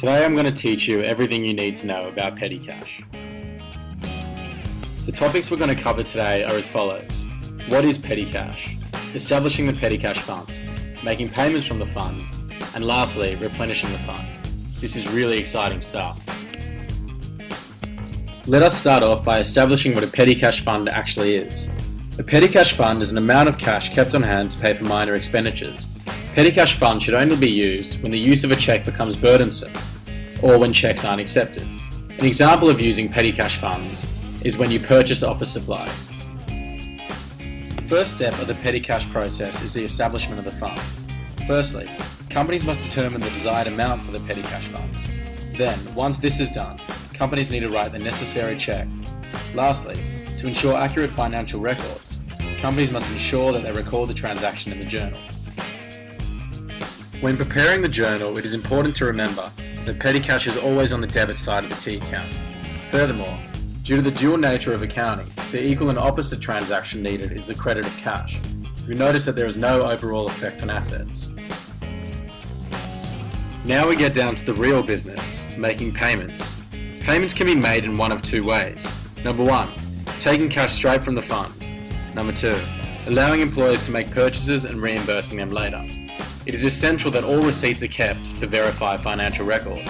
Today I'm going to teach you everything you need to know about petty cash. The topics we're going to cover today are as follows. What is petty cash? Establishing the petty cash fund, making payments from the fund, and lastly, replenishing the fund. This is really exciting stuff. Let us start off by establishing what a petty cash fund actually is. A petty cash fund is an amount of cash kept on hand to pay for minor expenditures. Petty cash fund should only be used when the use of a cheque becomes burdensome, or when cheques aren't accepted. An example of using petty cash funds is when you purchase office supplies. The first step of the petty cash process is the establishment of the fund. Firstly, companies must determine the desired amount for the petty cash fund. Then, once this is done, companies need to write the necessary cheque. Lastly, to ensure accurate financial records, companies must ensure that they record the transaction in the journal. When preparing the journal, it is important to remember that petty cash is always on the debit side of the T account. Furthermore, due to the dual nature of accounting, the equal and opposite transaction needed is the credit of cash. You'll notice that there is no overall effect on assets. Now we get down to the real business, making payments. Payments can be made in one of two ways. Number one, taking cash straight from the fund. Number two, allowing employees to make purchases and reimbursing them later. It is essential that all receipts are kept to verify financial record.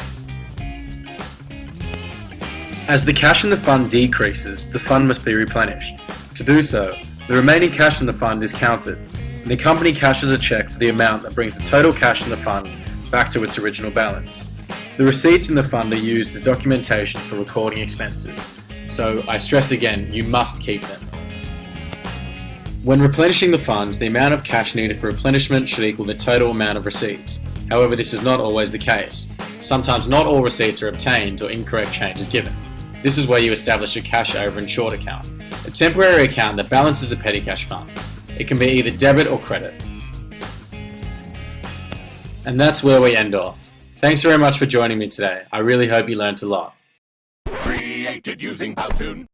As the cash in the fund decreases, the fund must be replenished. To do so, the remaining cash in the fund is counted, and the company cashes a cheque for the amount that brings the total cash in the fund back to its original balance. The receipts in the fund are used as documentation for recording expenses, so I stress again, you must keep them. When replenishing the fund, the amount of cash needed for replenishment should equal the total amount of receipts. However, this is not always the case. Sometimes not all receipts are obtained or incorrect change is given. This is where you establish a cash over insured account, a temporary account that balances the petty cash fund. It can be either debit or credit. And that's where we end off. Thanks very much for joining me today. I really hope you learned a lot. Created using Powtoon.